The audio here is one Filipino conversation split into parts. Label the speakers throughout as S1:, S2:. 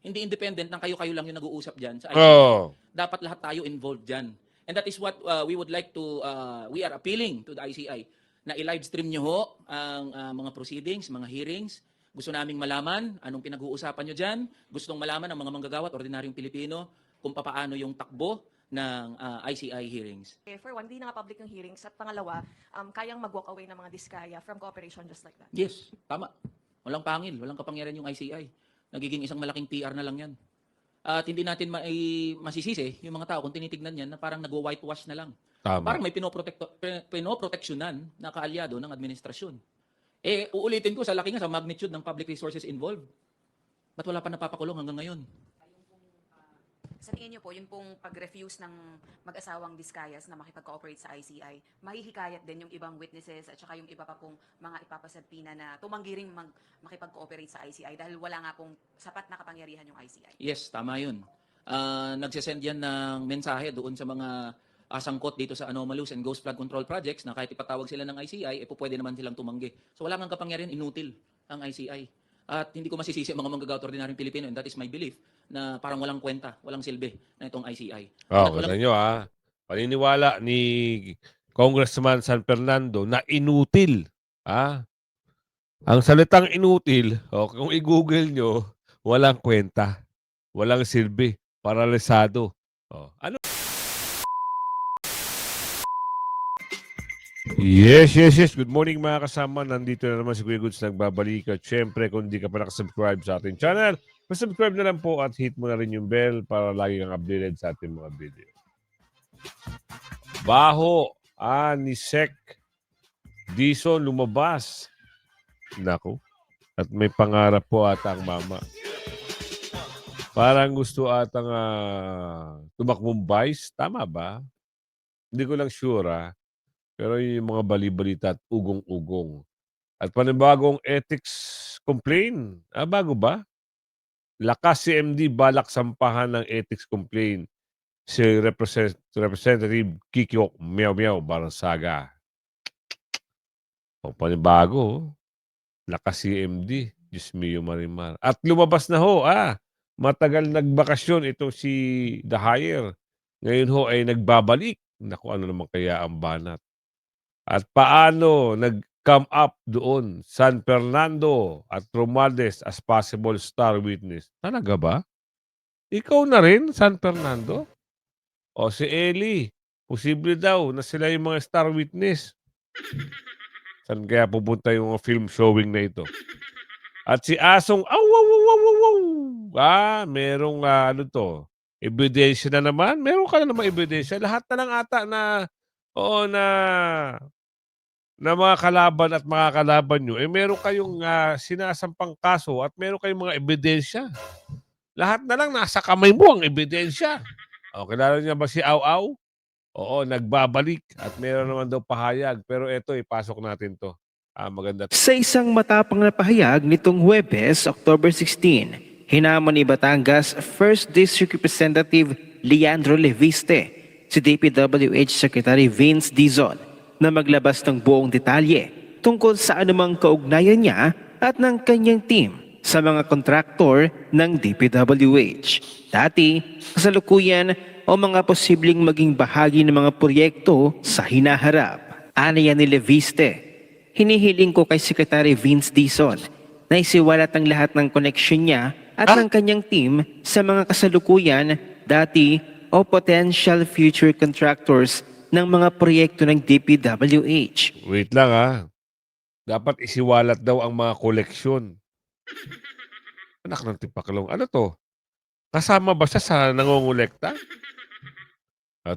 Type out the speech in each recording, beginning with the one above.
S1: Hindi independent ng kayo-kayo lang yung nag-uusap dyan sa ICI.
S2: Oh.
S1: Dapat lahat tayo involved dyan. And that is what we would like to, we are appealing to the ICI na i-live stream nyo ho ang mga proceedings, mga hearings. Gusto naming malaman anong pinag-uusapan nyo dyan. Gustong malaman ng mga manggagawa at ordinaryong Pilipino kung paano yung takbo ng ICI hearings.
S3: For one, hindi na nga public yung hearings. At pangalawa, kayang mag-walk away ng mga diskaya from cooperation just like that.
S1: Yes, tama. Walang pangil, walang kapangyarihan yung ICI. Nagiging isang malaking PR na lang yan. At hindi natin masisisi yung mga tao kung tinitignan yan na parang nagwa-whitewash na lang.
S2: Tama.
S1: Parang may pinoproteksyonan na kaalyado ng administrasyon. Uulitin ko, sa laki nga sa magnitude ng public resources involved. Ba't wala pa napapakulong hanggang ngayon?
S4: Sa tingin niyo po, yung pong pag-refuse ng mag-asawang Discayas na makipag-cooperate sa ICI, mahihikayat din yung ibang witnesses at saka yung iba pa pong mga ipapasabpina na tumanggi rin makipag-cooperate sa ICI dahil wala nga pong sapat na kapangyarihan yung ICI.
S1: Yes, tama yun. Nagsisend yan ng mensahe doon sa mga sangkot dito sa anomalous and ghost flood control projects na kahit ipatawag sila ng ICI, pwede naman silang tumanggi. So wala nga kapangyarihan, inutil ang ICI. At hindi ko masisisi ang mga manggagawa at ordinaryong Pilipino, and that is my belief, na parang walang kwenta, walang silbi na itong ICI.
S2: Oh, ganda nyo paniniwala ni Congressman San Fernando na inutil. Ang salitang inutil, kung i-google nyo, walang kwenta, walang silbi, paralisado. Ano? Yes. Good morning mga kasama. Nandito na naman si Kuya Goods nagbabalik. At syempre, kung di ka pa nakasubscribe sa ating channel, subscribe na lang po at hit mo na rin yung bell para lagi kang updated sa ating mga video. Baho, ni Sec Dison lumabas. Nako. At may pangarap po atang mama. Parang gusto atang tumakbong vice. Tama ba? Hindi ko lang sure Pero yung mga bali-balita at ugong-ugong. At panibagong ethics complaint. Bago ba? Lakas CMD balak sampahan ng ethics complaint si Representative Kiko Meow Baransaga. Panibago. Lakas CMD. Diyos mio marimar. At lumabas na ho. Matagal nagbakasyon ito si The Hire. Ngayon ho ay nagbabalik. Naku, ano naman kaya ang banat. At paano nag-come up doon San Fernando at Romualdez as possible star witness? Talaga ba? Ikaw na rin, San Fernando? O si Eli, posible daw na sila yung mga star witness. Saan kaya pupunta yung film showing na ito? At si Asong, merong ebidensya na naman. Meron ka na naman ebidensya. Lahat na lang ata na mga kalaban at mga kalaban nyo, meron kayong sinasampang kaso at meron kayong mga ebidensya. Lahat na lang nasa kamay mo ang ebidensya. Kilala niya ba si Aw-Aw? Oo, nagbabalik at meron naman daw pahayag. Pero ito, ipasok natin to. Maganda.
S5: Sa isang matapang na pahayag nitong Huwebes, October 16, hinamon ni Batangas 1st District Representative Leandro Leviste, si DPWH Secretary Vince Dizon, na maglabas ng buong detalye tungkol sa anumang kaugnayan niya at ng kanyang team sa mga kontraktor ng DPWH. Dati, kasalukuyan o mga posibleng maging bahagi ng mga proyekto sa hinaharap. Aniya ni Leviste, hinihiling ko kay Secretary Vince Dizon na isiwalat ang lahat ng koneksyon niya at ng kanyang team sa mga kasalukuyan, dati o potential future contractors ng mga proyekto ng DPWH.
S2: Wait lang Dapat isiwalat daw ang mga koleksyon. Anak ng tipaklong. Ano to? Kasama ba siya sa nangongolekta?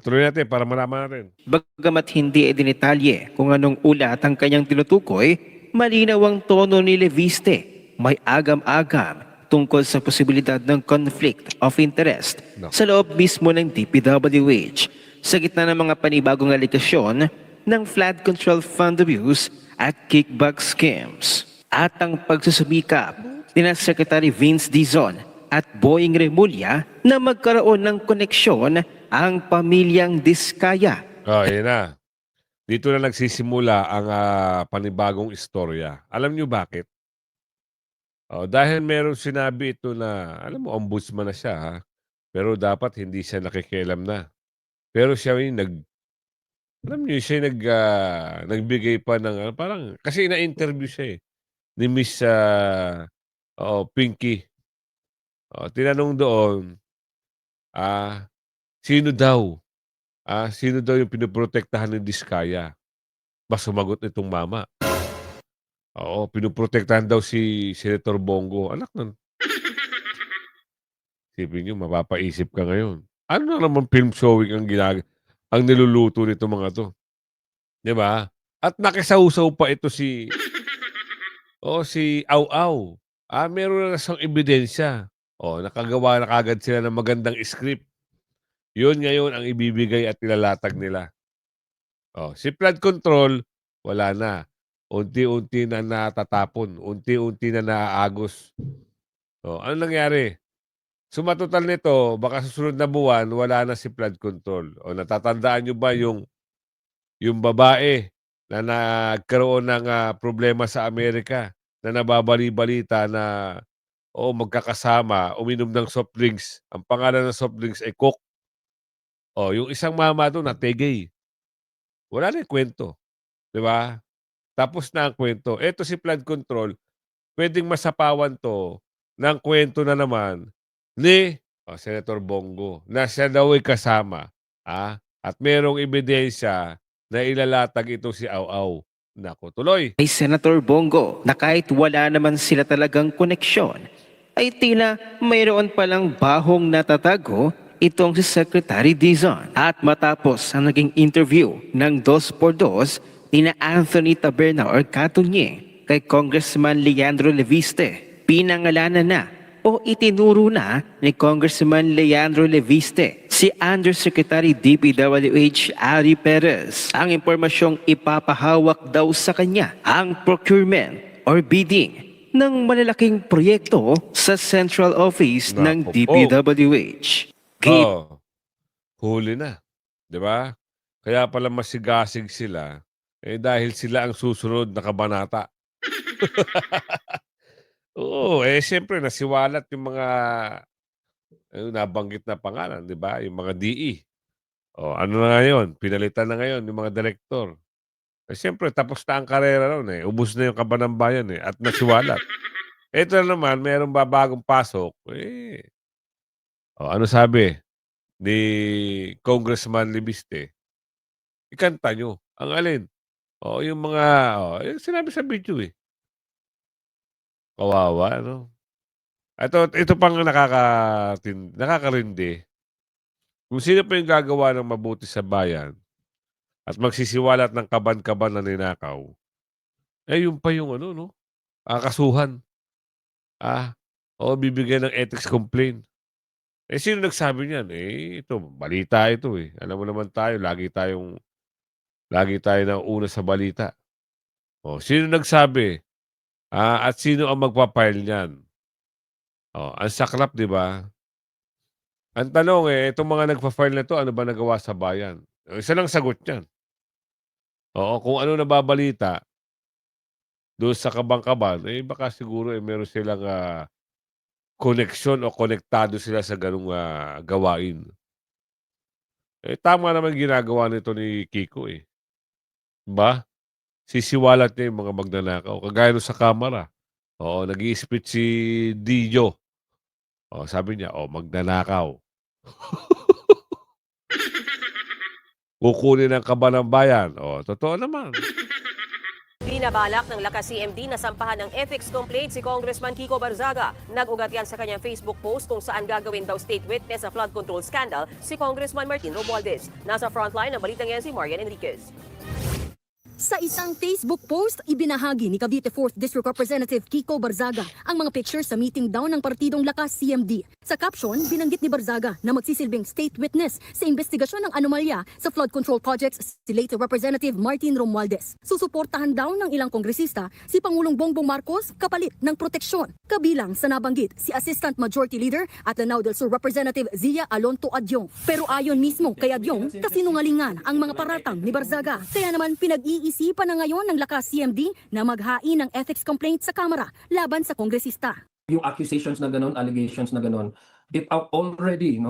S2: Tuloy natin para malaman natin.
S5: Bagamat hindi idinitalye kung anong ulat ang kanyang tinutukoy, malinaw ang tono ni Leviste. May agam-agam tungkol sa posibilidad ng conflict of interest sa loob mismo ng DPWH sa gitna ng mga panibagong aligasyon ng flood control fund abuse at kickback schemes. At ang pagsusumikap ni Secretary Vince Dizon at Boying Remulla na magkaroon ng koneksyon ang pamilyang Diskaya.
S2: Yan na. Dito na nagsisimula ang panibagong istorya. Alam niyo bakit? Dahil merong sinabi ito na, alam mo, ombudsman na siya, ha? Pero dapat hindi siya nakikialam na. Pero siya yung alam niyo, siya yung nagbigay pa ng, parang, kasi na-interview siya ni Miss Pinky. Tinanong doon, ah, sino daw? Sino daw yung pinoprotektahan ng Diskaya? Ba sumagot nitong mama. Oo, pinoprotektahan daw si Senator Bongo. Anak nun, isipin niyo, mapapaisip ka ngayon. Ano na naman film showing ang niluluto nito mga 'to, 'di ba? At nakisawsaw pa ito si Au-Au. Meron na siyang ebidensya. Nakagawa na kaagad sila ng magandang script. 'Yun ngayon ang ibibigay at ilalatag nila. Si flood control, wala na. Unti-unti na natatapon, unti-unti na naaagos. Ano nangyari? Sumatotal nito, baka sa susunod na buwan, wala na si flood control. Natatandaan nyo ba yung babae na nagkaroon ng problema sa Amerika na nababali-balita na magkakasama, uminom ng soft drinks. Ang pangalan ng soft drinks ay Coke. Yung isang mama doon natigay. Wala na yung kwento. Di ba? Tapos na ang kwento. Eto si flood control, pwedeng masapawan to ng kwento na naman ni Senator Bongo na siya daw ay kasama. At merong ebidensya na ilalatag ito si Au-Au. Naku, tuloy.
S5: Kay Senator Bongo na kahit wala naman sila talagang koneksyon, ay tila mayroon palang bahong natatago itong si Secretary Dizon. At matapos ang naging interview ng 2x2 ni Anthony Taberna or Katunying kay Congressman Leandro Leviste, pinangalanan na o itinuro na ni Congressman Leandro Leviste si Undersecretary DPWH Ari Perez ang impormasyong ipapahawak daw sa kanya ang procurement or bidding ng malalaking proyekto sa central office ng
S2: Naku po.
S5: DPWH.
S2: Huli na. Di ba? Kaya pala masigasig sila dahil sila ang susunod na kabanata. Siyempre nasiwalat yung mga nabanggit na pangalan, di ba? Yung mga DE. Ano na ngayon? Pinalitan na ngayon yung mga direktor. Siyempre, tapos na ang karera ron Ubus na yung kabanambayan at nasiwalat. Ito na naman, mayroong babagong pasok. Ano sabi ni Congressman Libiste? Ikanta nyo. Ang alin? Yung mga, yung sinabi sa video Kawawa, ano? Ito pang nakakarindi. Kung sino pa yung gagawa ng mabuti sa bayan at magsisiwalat ng kaban-kaban na ninakaw, yun pa yung kasuhan. Bibigyan ng ethics complaint. Sino nagsabi niyan? Ito, balita ito Alam mo naman tayo, lagi tayo na una sa balita. Sino nagsabi? At sino ang magpapile niyan? Ang saklap, di ba? Ang tanong itong mga nagpa-file na to, ano ba nagawa sa bayan? Isa lang sagot niyan. Kung ano nababalita doon sa kabang-kaban, baka siguro meron silang koneksyon o konektado sila sa ganung gawain. Tama naman ginagawa nito ni Kiko Ba? Sisiwalat niya yung mga magnanakaw. Kagaya sa kamera. Nag-i-speech si Dijo. Sabi niya, magnanakaw. Kukunin ang kaba ng bayan. Totoo naman.
S6: Binabalak ng Lakas CMD na sampahan ng ethics complaint si Congressman Kiko Barzaga. Nag-ugat yan sa kanyang Facebook post kung saan gagawin daw state witness sa flood control scandal si Congressman Martin Romualdez. Nasa frontline ng balitang yan si Marian Enriquez.
S7: Sa isang Facebook post, ibinahagi ni Cavite 4th District Representative Kiko Barzaga ang mga pictures sa meeting daw ng partidong Lakas CMD. Sa caption, binanggit ni Barzaga na magsisilbing state witness sa investigasyon ng anomalya sa flood control projects si late Representative Martin Romualdez. Susuportahan daw ng ilang kongresista si Pangulong Bongbong Marcos kapalit ng proteksyon. Kabilang sa nabanggit si Assistant Majority Leader at Lanao del Sur Representative Zia Alonto Adyong. Pero ayon mismo kay Adyong, kasinungalingan ang mga paratang ni Barzaga. Kaya naman pinag-iisip Pinag-iisipan na ngayon ng Lakas CMD na maghain ng ethics complaint sa Kamara laban sa kongresista.
S8: Yung accusations na ganon, allegations na ganon, it already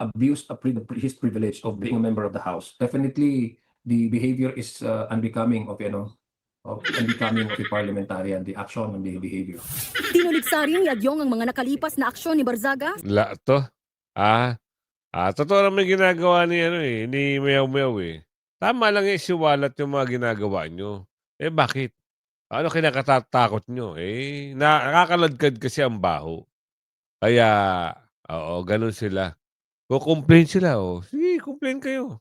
S8: abused his privilege of being a member of the House. Definitely, the behavior is unbecoming of a parliamentarian, the action and the behavior.
S7: Tinuligsa rin ni Adyong ang mga nakalipas na aksyon ni Barzaga
S2: Totoo naman ginagawa ni ni Meow Meow eh. Tama lang isiwalat yung mga ginagawa nyo. Bakit? Ano kinakatatakot nyo? Nakakaladkad kasi ang baho. Kaya, oo, ganun sila. Complain sila, sige, complain kayo.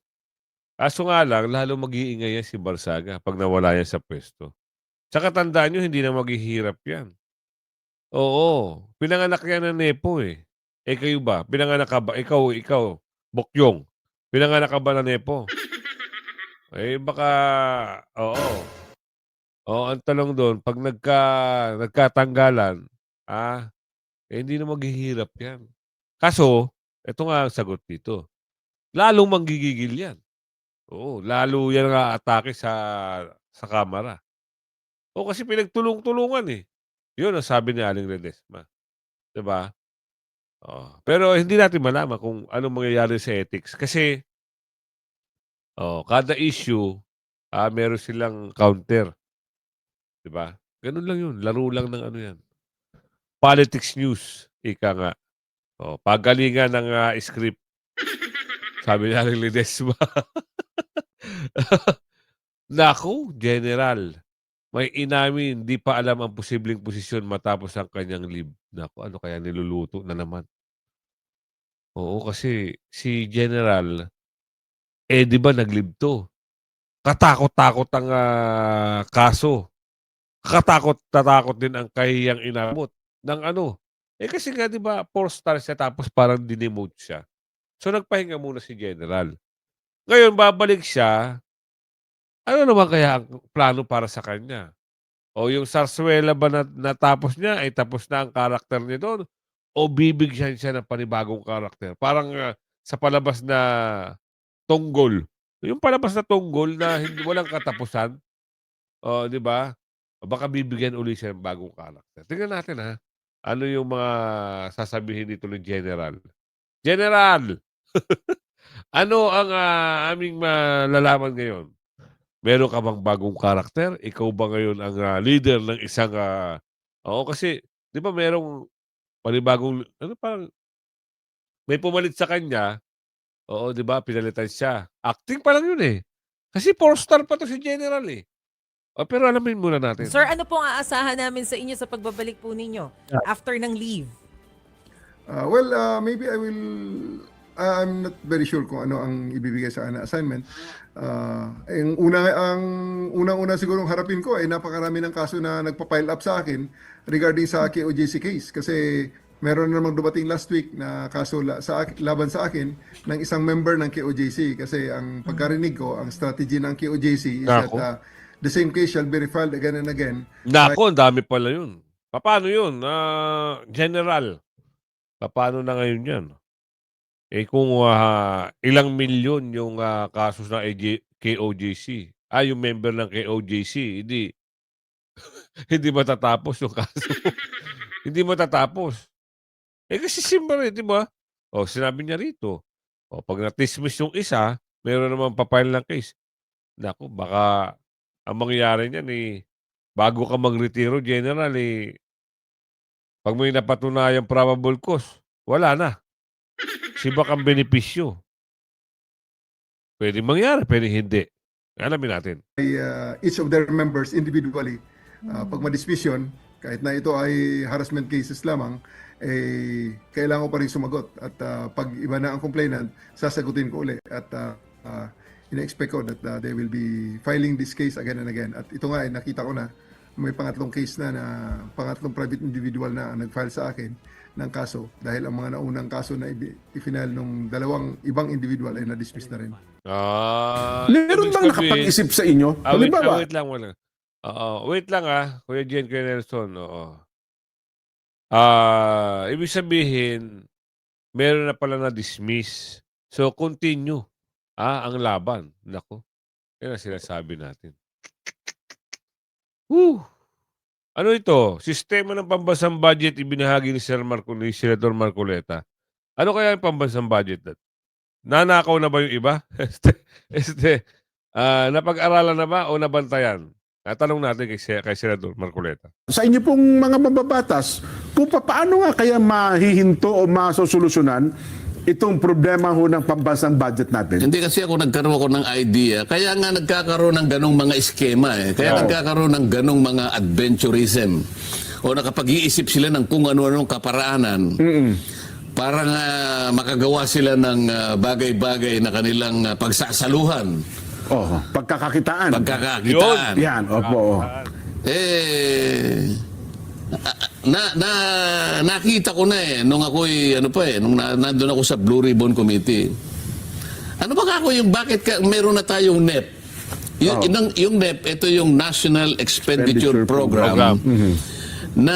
S2: Kaso nga lang, lalo mag-iingay yan si Barzaga pag nawala yan sa pwesto. Tsaka tandaan nyo, hindi na maghihirap yan. Oo, pinanganak yan ng Nepo eh. Kayo ba? Pinanganak ka ba? Ikaw, Bokyong. Pinanganak ka ba ng Nepo? Baka, oo. Ang tanong doon, pag nagkatanggalan, hindi na maghihirap yan. Kaso, ito nga ang sagot dito. Lalong manggigigil yan. Oo, lalo yan nga atake sa Kamara. Kasi pinagtulong-tulungan eh. Yun ang sabi ni Aling Ledesma. Diba? Pero hindi natin malaman kung anong mangyayari sa ethics. Kasi, kada issue, meron silang counter. Diba? Ganun lang yun. Laro lang ng ano yan. Politics news. Ika nga. Pagalingan ng script. Sabi ni Aling Ledesma. Naku, General. May inamin, di pa alam ang posibleng posisyon matapos ang kanyang leave. Naku, ano kaya niluluto na naman? Oo, kasi si General, di ba nag-leave to? Katakot-takot ang kaso. Katakot-tatakot din ang kahiyang inabot ng ano. Kasi nga, di ba, 4 stars siya tapos parang dinemote siya. So, nagpahinga muna si General. Ngayon, babalik siya. Ano naman kaya ang plano para sa kanya? O yung Sarsuela ba na natapos niya, ay tapos na ang karakter niya doon? O bibigyan siya ng panibagong karakter? Parang sa palabas na Tunggol. Yung palabas na Tunggol na walang katapusan. Di ba? Baka bibigyan uli siya ng bagong karakter. Tingnan natin ha. Ano yung mga sasabihin dito ng General? General! Ano ang aming malalaman ngayon? Meron ka bang bagong karakter? Ikaw ba ngayon ang leader ng isang... kasi, di ba merong panibagong... parang may pumalit sa kanya. Oo, di ba? Pinalitan siya. Acting pa lang yun eh. Kasi 4-star pa to si General eh. Pero alamin muna natin.
S9: Sir, ano pong aasahan namin sa inyo sa pagbabalik po ninyo after ng leave?
S10: Maybe I'm not very sure kung ano ang ibibigay sa akin na assignment. Ang unang-una sigurong harapin ko ay napakarami ng kaso na nagpa-pile up sa akin regarding sa KOJC case. Kasi meron namang dumating last week na kaso laban sa akin ng isang member ng KOJC. Kasi ang pagkarinig ko, ang strategy ng KOJC is that the same case shall be refiled again and again.
S2: Nako, ang dami pala yun. Paano yun? General, paano na ngayon yan? Kung ilang milyon yung kasos ng KOJC, yung member ng KOJC, hindi matatapos yung kaso. Hindi matatapos. Kasi simple di ba? Sinabi niya rito. Pag na-dismiss yung isa, meron naman papile ng case. Naku, baka ang mangyayari niyan bago ka mag-retiro, General, pag may napatunayang probable cause, wala na. Sibak ang benepisyo. Pwede mangyari, pwede hindi. Alamin natin.
S10: Each of their members individually, pag ma-dismiss yun, kahit na ito ay harassment cases lamang, kailangan ko pa rin sumagot. At pag iba na ang complainant, sasagutin ko ulit. At ina-expect ko that they will be filing this case again and again. At ito nga, nakita ko na may pangatlong case na pangatlong private individual na nag-file sa akin ng kaso dahil ang mga naunang kaso na i-final ng dalawang ibang individual ay na-dismiss na rin.
S11: Meron bang nakapag-isip sa inyo? Halimbawa,
S2: wait lang. Wait lang Kuya Jen, Kuya Nelson. Ibig sabihin, meron na pala na-dismiss. So, continue ang laban. Nako. Yan ang sinasabi natin. Whew! Ano ito? Sistema ng pambansang budget ibinahagi ni ni Senator Marcoleta. Ano kaya yung pambansang budget? Nanakaw na ba yung iba? Napag-aralan na ba o nabantayan? Tanong natin kay Senator Marcoleta.
S11: Sa inyo pong mga mababatas, kung paano nga kaya mahihinto o masosolusyonan itong problema ho ng pambansang budget natin?
S12: Hindi kasi nagkaroon ako ng idea. Kaya nga nagkakaroon ng ganong mga eskema eh. Kaya nagkakaroon ng ganong mga adventurism. O nakapag-iisip sila ng kung ano-anong kaparaanan. Para nga makagawa sila ng bagay-bagay na kanilang pagsasaluhan.
S11: Oh, pagkakakitaan.
S12: Pagkakakitaan.
S11: Yan, opo.
S12: Nakita ko na nung ako'y nung nandun ako sa Blue Ribbon Committee. Ano ba ako yung bakit meron na tayong NEP? Yung NEP, ito yung National Expenditure Program. Na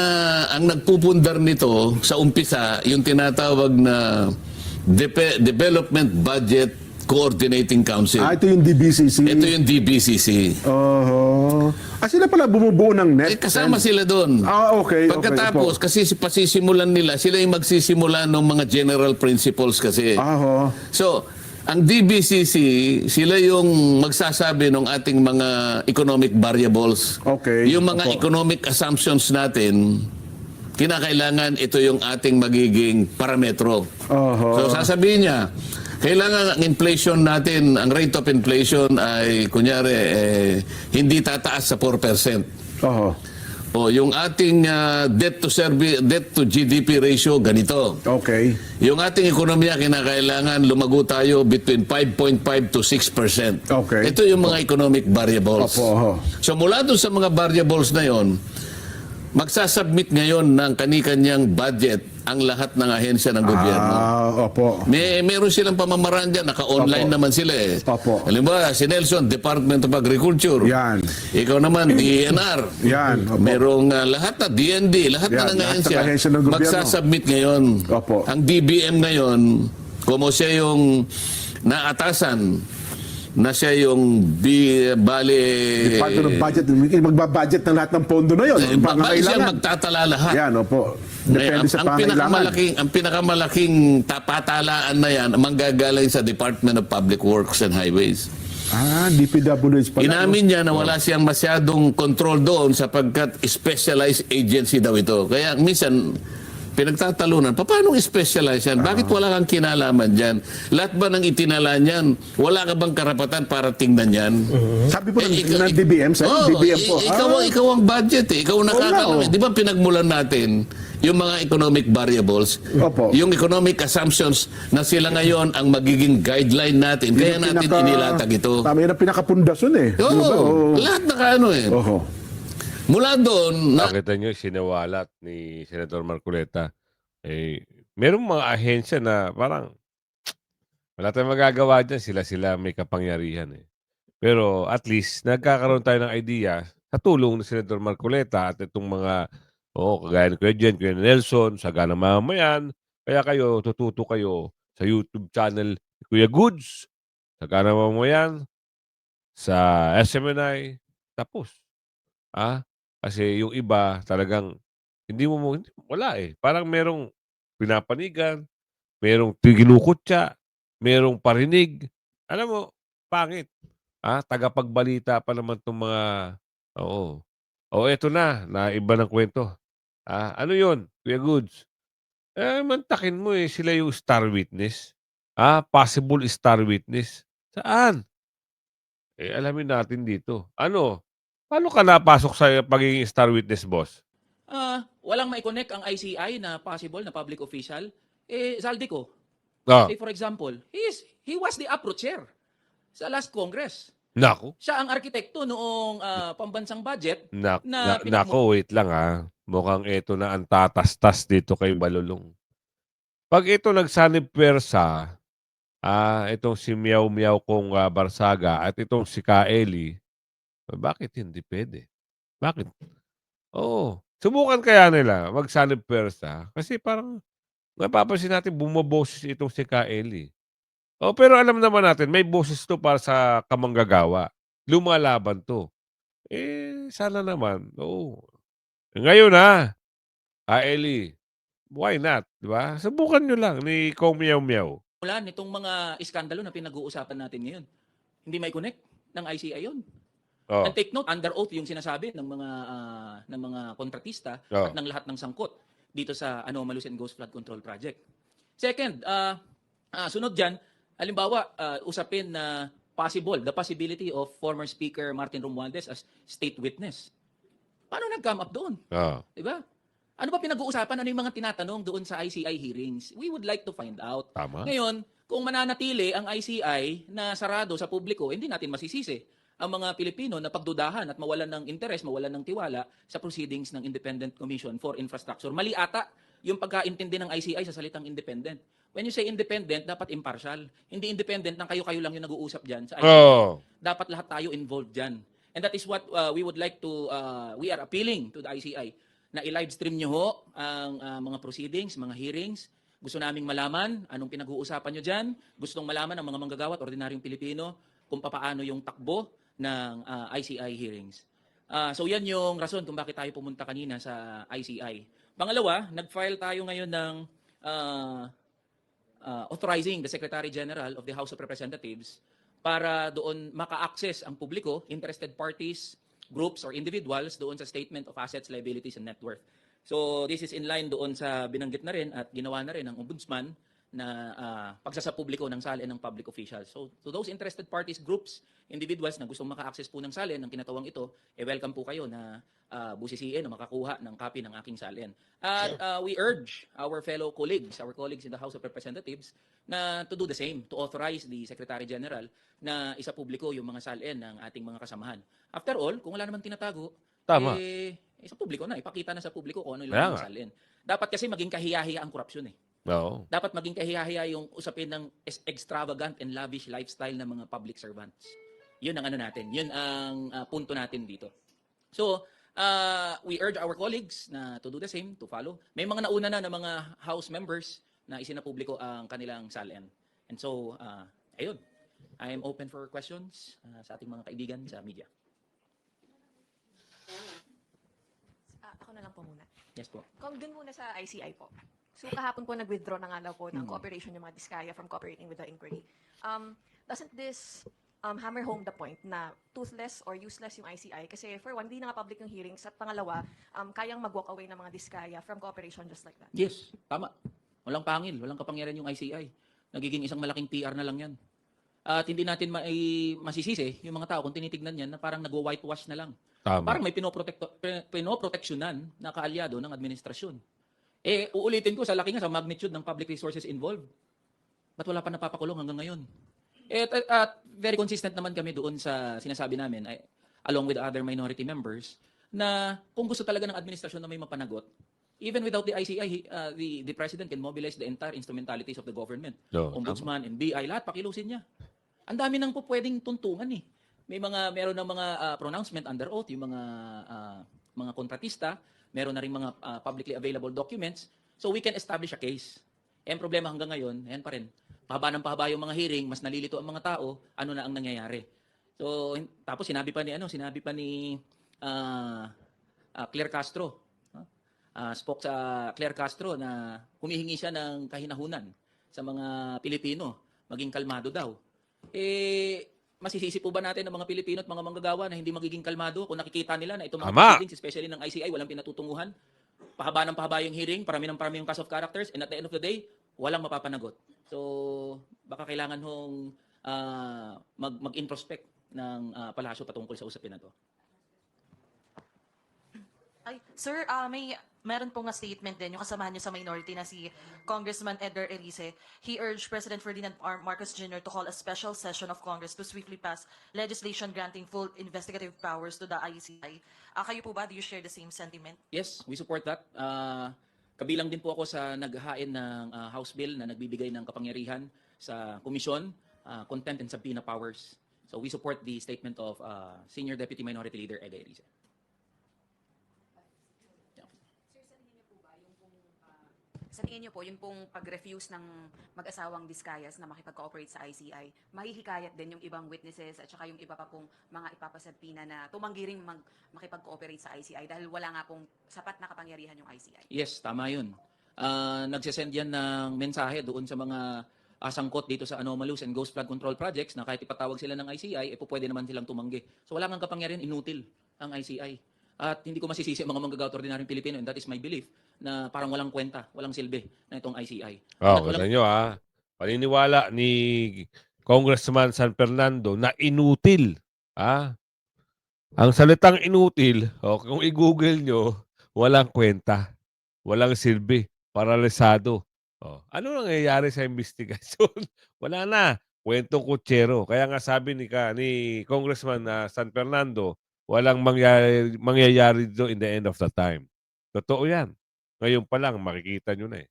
S12: ang nagpupundar nito sa umpisa, yung tinatawag na Development Budget Coordinating Council.
S11: Ito yung DBCC.
S12: Ito yung DBCC.
S11: Sila pala bumubuo ng NEP.
S12: Kasama sila doon.
S11: Okay.
S12: Pagkatapos, kasi pasisimulan nila, sila yung magsisimula ng mga general principles kasi. So, ang DBCC, sila yung magsasabi ng ating mga economic variables. Yung mga economic assumptions natin, kinakailangan ito yung ating magiging parametro. So, sasabihin niya, kailangan ang inflation natin, ang rate of inflation ay, kunyari, hindi tataas sa 4%. O yung ating debt to GDP ratio, ganito. Yung ating ekonomiya, kinakailangan lumago tayo between 5.5 to 6%. Ito yung mga economic variables. So mula doon sa mga variables na yon, magsasubmit ngayon ng kani-kanyang budget ang lahat ng ahensya ng gobyerno. Meron silang pamamaraan dyan, naka-online naman sila eh. Halimbawa, si Nelson, Department of Agriculture. Ikaw naman, DENR. Merong lahat na, DND, lahat na ng ahensya. Magsasubmit ngayon. Ang DBM ngayon, kung siya yung naatasan, na siya yung
S11: Department of Budget, magbabudget ng lahat ng pondo na yun.
S12: Siya magtatala lahat.
S11: Depende sa pangailangan.
S12: Ang pinakamalaking patalaan na yan, manggagaling sa Department of Public Works and Highways.
S11: DPWH pala.
S12: Inamin niya na wala siyang masyadong control doon sapagkat specialized agency daw ito. Kaya minsan, pinagtatalunan, paano specialize yan? Bakit wala kang kinalaman dyan? Lahat ba ng itinala niyan? Wala ka bang karapatan para tingnan yan?
S11: Sabi po ng DBM, DBM po.
S12: Ikaw ang budget eh. Ikaw nakakalaman. Di ba pinagmulan natin yung mga economic variables, yung economic assumptions na sila ngayon ang magiging guideline natin. Kaya natin inilatag ito.
S11: Tama yun ang pinakapundasyon eh.
S12: Lahat nakaano eh. Mula doon...
S2: Nakita nyo, sinawalat ni Senator Marcoleta. Merong mga ahensya na parang wala tayong magagawa dyan. Sila may kapangyarihan eh. Pero at least, nagkakaroon tayo ng idea sa tulong ni Senator Marcoleta at itong mga, kagaya ni Kuya Jen, Kuya Nelson, Sagana Mamayan. Kaya kayo, tututo kayo sa YouTube channel ni Kuya Goods, Sagana Mamayan, sa SMNI. Tapos, kasi yung iba talagang wala eh. Parang merong pinapanigan, merong ginukutya, merong parinig. Alam mo, pangit. Tagapagbalita pa naman itong mga, eto na iba ng kwento. Ano yun, Kuya Goods? Mantakin mo eh, sila yung star witness. Possible star witness. Saan? Alamin natin dito. Paano ka napasok sa pagiging star witness, boss?
S1: Walang mai-connect ang ICI na possible na public official. Zaldico. Say for example, he was the approacher sa last Congress.
S2: Nako.
S1: Siya ang arkitekto noong pambansang budget.
S2: Nako, wait lang Mukhang ito na ang tatastas dito kay Balulong. Pag ito nagsanib pwersa, itong si Miyaw Miyaw kong Barsaga at itong si Kaeli, bakit hindi pwede? Bakit? Subukan kaya nila magsanib pwersa kasi parang mapapansin natin bumaboses itong si Kaeli. Pero alam naman natin may boses to para sa kamanggagawa. lumalaban 'to. Sana naman, oo. Ngayon, Eli, why not, 'di ba? Subukan niyo lang ni Kong Meow Meow.
S1: Mula nitong mga iskandalo na pinag-uusapan natin ngayon, hindi may connect ng ICI yun.
S2: Oh,
S1: And take note, under oath yung sinasabi ng mga kontratista
S2: Oh.
S1: at ng lahat ng sangkot dito sa Anomalous and Ghost Flood Control Project. Second, sunod dyan, halimbawa, usapin na the possibility of former Speaker Martin Romualdez as state witness. Paano nag-come up doon? Diba? Ano ba pinag-uusapan? Ano yung mga tinatanong doon sa ICI hearings? We would like to find out.
S2: Tama.
S1: Ngayon, kung mananatili ang ICI na sarado sa publiko, hindi natin masisisi ang mga Pilipino na pagdudahan at mawalan ng interes, mawalan ng tiwala sa proceedings ng Independent Commission for Infrastructure. Mali ata yung pagkaintindi ng ICI sa salitang independent. When you say independent, dapat impartial. Hindi independent ng kayo-kayo lang yung nag-uusap dyan sa ICI.
S2: Oh.
S1: Dapat lahat tayo involved dyan. And that is what we would like to, we are appealing to the ICI na i-livestream nyo ho ang mga proceedings, mga hearings. Gusto naming malaman anong pinag-uusapan nyo dyan. Gustong malaman ng mga manggagawa at ordinaryong Pilipino kung paano yung takbo ng ICI hearings. So yan yung rason kung bakit tayo pumunta kanina sa ICI. Pangalawa, nag-file tayo ngayon ng authorizing the Secretary General of the House of Representatives para doon maka-access ang publiko, interested parties, groups or individuals doon sa Statement of Assets, Liabilities, and Net Worth. So this is in line doon sa binanggit na rin at ginawa na rin ng Ombudsman na pagsasapubliko ng salin ng public officials. So to those interested parties, groups, individuals na gustong maka-access po ng salin ng kinatawang ito, welcome po kayo na busisiin o makakuha ng copy ng aking salin. At we urge our fellow colleagues, our colleagues in the House of Representatives na to do the same, to authorize the Secretary General na isapubliko yung mga salin ng ating mga kasamahan. After all, kung wala naman tinatago,
S2: Tama.
S1: sa publiko na, ipakita na sa publiko kung ano yung
S2: Kaya
S1: laman ng
S2: nga.
S1: salin. Dapat kasi maging kahiyahiya ang korupsyon eh.
S2: Oo.
S1: Dapat maging kahiyahiya yung usapin ng extravagant and lavish lifestyle ng mga public servants. Yun ang ano natin. Yun ang punto natin dito. So, we urge our colleagues na to do the same, to follow. May mga nauna na ng mga House members na isinapubliko ang kanilang salin. And so, ayun. I am open for questions sa ating mga kaibigan sa media.
S3: Ako na lang po muna.
S1: Yes po.
S3: Kung dun muna sa ICI po. So kahapon po nag-withdraw na nga daw po ng cooperation yung mga Diskaya from cooperating with the inquiry. Doesn't this hammer home the point na toothless or useless yung ICI? Kasi for one, hindi naka-public yung hearings. At pangalawa, kayang mag-walk away ng mga Diskaya from cooperation just like that.
S1: Yes, tama. Walang pangil, walang kapangyarihan yung ICI. Nagiging isang malaking PR na lang yan. At hindi natin masisisi yung mga tao kung tinitignan yan na parang nagwa-whitewash na lang.
S2: Tama.
S1: Parang may pinoproteksyonan na kaalyado ng administrasyon. Uulitin ko sa laki nga sa magnitude ng public resources involved. Ba't wala pa napapakulong hanggang ngayon? At very consistent naman kami doon sa sinasabi namin, along with other minority members, na kung gusto talaga ng administrasyon na may mapanagot, even without the ICI, the President can mobilize the entire instrumentalities of the government.
S2: No,
S1: Ombudsman, NBI, lahat pakilusin niya. Ang dami nang po pwedeng tuntungan eh. Meron ng mga pronouncement under oath, yung mga kontratista, meron na rin mga publicly available documents, so we can establish a case. Ang problema hanggang ngayon, ayan pa rin, pahaba ng pahaba yung mga hearing, mas nalilito ang mga tao, ano na ang nangyayari. So, tapos sinabi pa ni Claire Castro, spoke sa Claire Castro na humihingi siya ng kahinahunan sa mga Pilipino, maging kalmado daw. Masisisi po ba natin ng mga Pilipino at mga manggagawa na hindi magiging kalmado kung nakikita nila na itong mga proceedings, especially ng ICI, walang pinatutunguhan? Pahaba ng pahaba yung hearing, parami yung cast of characters, and at the end of the day, walang mapapanagot. So, baka kailangan hong mag-introspect ng palasyo patungkol sa usapin na to.
S13: Sir, meron po nga statement din, yung kasamahan niyo sa minority na si Congressman Edgar Erice. He urged President Ferdinand R. Marcos Jr. to call a special session of Congress to swiftly pass legislation granting full investigative powers to the ICI. Kayo po ba, do you share the same sentiment?
S1: Yes, we support that. Kabilang din po ako sa naghahain ng House Bill na nagbibigay ng kapangyarihan sa komisyon, contempt and subpoena powers. So we support the statement of Senior Deputy Minority Leader Edgar Erice.
S4: Sa tingin niyo po, yun pong pag-refuse ng mag-asawang Discayas na makipag-cooperate sa ICI, mahihikayat din yung ibang witnesses at saka yung iba pa pong mga ipapasabpina na tumanggi ring makipag-cooperate sa ICI dahil wala nga pong sapat na kapangyarihan yung ICI.
S1: Yes, tama yun. Nagsisend yan ng mensahe doon sa mga sangkot dito sa anomalous and ghost flood control projects na kahit ipatawag sila ng ICI, pwede naman silang tumanggi. So wala nga kapangyarihan, inutil ang ICI. At hindi ko masisisi ang mga manggagawa at ordinaryong Pilipino, and that is my belief, na parang walang kwenta, walang silbi na itong ICI. At
S2: Ganda nyo paniniwala ni Congressman San Fernando na inutil. Ang salitang inutil, kung i-google nyo, walang kwenta, walang silbi, paralisado. Ano nangyayari sa investigasyon? Wala na. Kwentong kutsero. Kaya nga sabi ni Congressman San Fernando, walang mangyayari doon in the end of the time. Totoo yan. Ngayon pa lang, makikita nyo na eh.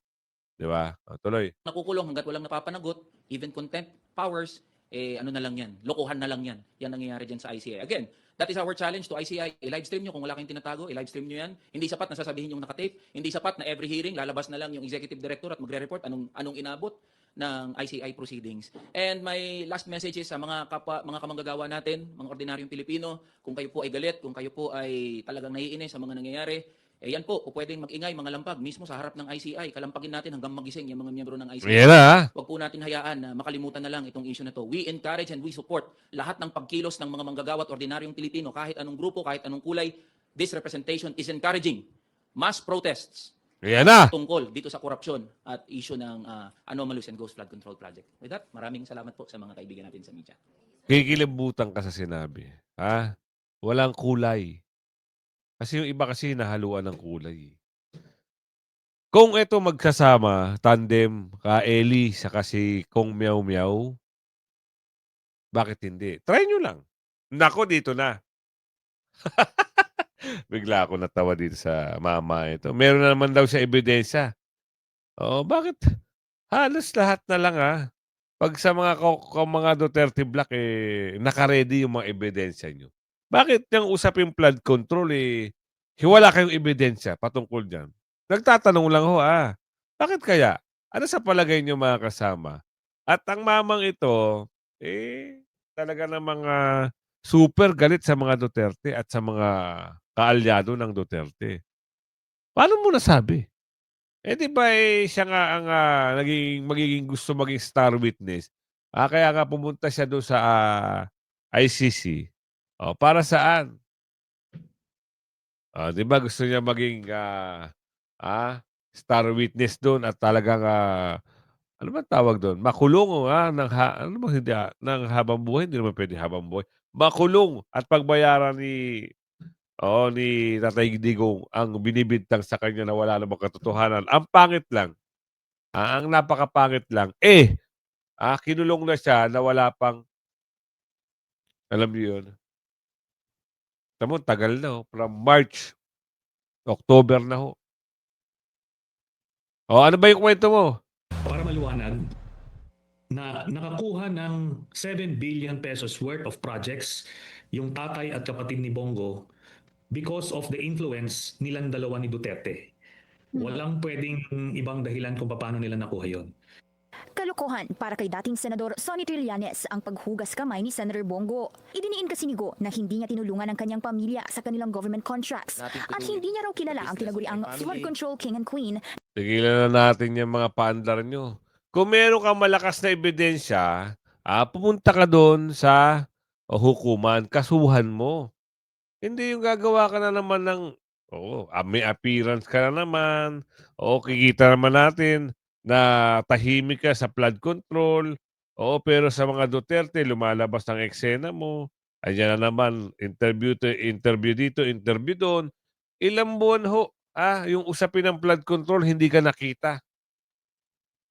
S2: Di ba? Tuloy.
S1: nakukulong hanggat walang napapanagot, even contempt powers, ano na lang yan, lokohan na lang yan. Yan nangyayari dyan sa ICI. Again, that is our challenge to ICI. I-live stream nyo kung wala kayong tinatago, i-live stream nyo yan. Hindi sapat na sasabihin yung nakatape, hindi sapat na every hearing, lalabas na lang yung executive director at magre-report anong inabot ng ICI proceedings. And my last message is sa mga kamanggagawa natin, mga ordinaryong Pilipino, kung kayo po ay galit, kung kayo po ay talagang naiinis sa mga nangyayari, yan po, pwedeng mag-ingay mga lampag mismo sa harap ng ICI. Kalampagin natin hanggang magising yung mga miyembro ng ICI.
S2: Yan na.
S1: Huwag po natin hayaan na makalimutan na lang itong issue na to. We encourage and we support lahat ng pagkilos ng mga manggagawa at ordinaryong Pilipino, kahit anong grupo, kahit anong kulay. This representation is encouraging mass protests
S2: Yan na.
S1: tungkol dito sa korupsyon at issue ng anomalous and ghost flood control project. With that, maraming salamat po sa mga kaibigan natin sa media.
S2: Kikilibutan ka sa sinabi. Walang kulay. Kasi yung iba kasi nahaluan ng kulay. Kung ito magkasama, tandem, ka Eli, saka si Kong Meow Meow, bakit hindi? Try nyo lang. Nako, dito na. Bigla ako natawa dito sa mama ito. Meron na naman daw siya ebidensya. Bakit? Halos lahat na lang Pag sa mga Duterte Black, naka-ready yung mga ebidensya nyo. Bakit yung usapin flood control, wala kayong ebidensya patungkol dyan? Nagtatanong lang bakit kaya? Ano sa palagay nyo mga kasama? At ang mamang ito, talaga ng mga super galit sa mga Duterte at sa mga kaalyado ng Duterte. Paano mo nasabi? Di ba siya nga ang magiging gusto maging star witness. Kaya nga pumunta siya doon sa ICC. Para saan? Di ba gusto niya maging star witness doon at talagang ano ba tawag doon? Makulong ng habang buhay, hindi naman pwede habang buhay. Makulong at pagbayaran ni Tatay Digong ang binibintang sa kanya na wala namang katotohanan. Ang pangit lang. Ang napakapangit lang. Kinulong na siya na wala pang, alam niyo yun. Tamo, tagal na From March, October na ho. Ano ba yung kwento mo?
S14: Para maliwanag, na nakakuha ng 7 billion pesos worth of projects yung tatay at kapatid ni Bongo because of the influence nilang dalawa ni Duterte. Walang pwedeng ibang dahilan kung paano nila nakuha yon.
S7: Kalokohan para kay dating Senador Sonny Trillanes ang paghugas kamay ni Senator Bongo. Idiniin kasi ni Go na hindi niya tinulungan ang kanyang pamilya sa kanilang government contracts at hindi niya raw kilala ang tinaguriang flood control king and queen.
S2: Tigilan na natin yung mga paandar nyo. Kung meron kang malakas na ebidensya, pumunta ka doon sa hukuman, kasuhan mo. Hindi yung gagawa ka na naman ng, may appearance ka na naman, kikita naman natin na tahimik ka sa flood control, pero sa mga Duterte, lumalabas ang eksena mo, ayan na naman, interview dito, interview doon. Ilang buwan yung usapin ng flood control, hindi ka nakita.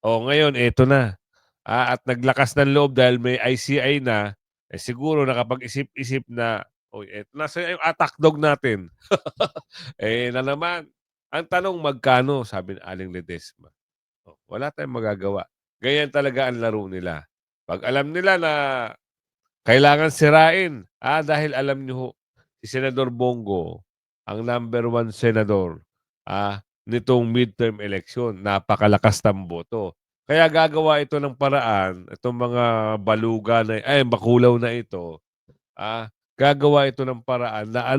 S2: Ngayon, eto na. At naglakas ng loob dahil may ICI na, siguro nakapag-isip-isip na, eto nasa yung attack dog natin. Na naman. Ang tanong, magkano? Sabi ni Aling Ledesma. Wala tayong magagawa. Ganyan talaga ang laro nila. Pag alam nila na kailangan sirain, dahil alam nyo si Senador Bongo, ang number 1 senador, nitong midterm election. Napakalakas ng boto. Kaya gagawa ito ng paraan, itong mga baluga na, bakulaw na ito, gagawa ito ng paraan na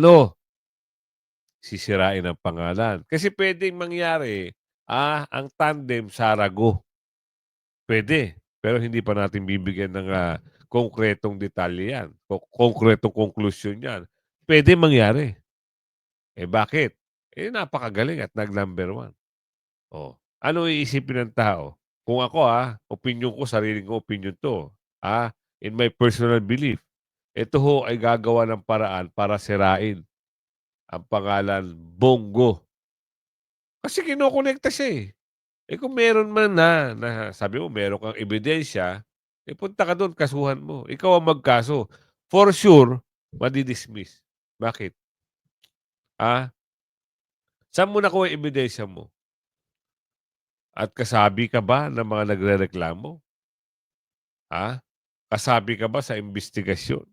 S2: sisirain ang pangalan. Kasi pwedeng mangyari, ang tandem Sarago. Pwede. Pero hindi pa natin bibigyan ng konkretong detalye yan. Konkretong konklusyon yan. Pwede mangyari. Bakit? Napakagaling at nag-number 1. Ano iisipin ng tao? Kung ako, opinion ko, sariling ko opinion to. In my personal belief, ito ho ay gagawa ng paraan para sirain ang pangalan Bongo. Kasi kinokonekta siya kung meron man na sabi mo, meron kang ebidensya, punta ka doon, kasuhan mo. Ikaw ang magkaso. For sure, madidismiss. Bakit? Saan mo nakuha yung ebidensya mo? At kasabi ka ba ng mga nagrereklamo? Kasabi ka ba sa investigasyon?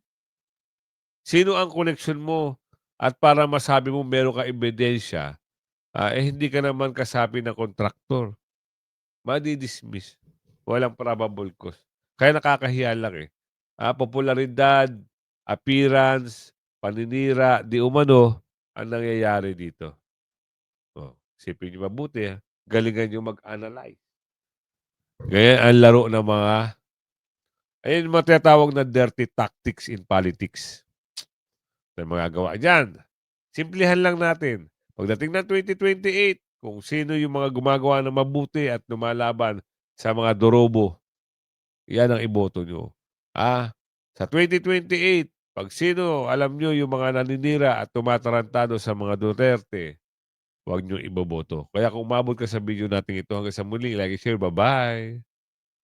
S2: Sino ang koneksyon mo? At para masabi mo meron ka ebidensya, hindi ka naman kasabi ng kontraktor. Madidismiss. Walang probable cause. Kaya nakakahiya lang popularidad, appearance, paninira, di umano ang nangyayari dito. Isipin nyo mabuti galingan nyo mag-analyze. Ganyan ang laro ng mga ayun mga tinatawag na dirty tactics in politics. Na magagawa dyan. Simplihan lang natin. Pagdating ng 2028, kung sino yung mga gumagawa ng mabuti at lumalaban sa mga dorobo, yan ang iboto nyo. Sa 2028, pag sino, alam nyo yung mga naninira at tumatarantado sa mga Duterte, huwag nyo iboboto. Kaya kung umabot ka sa video natin ito hanggang sa muli, like, share, bye-bye!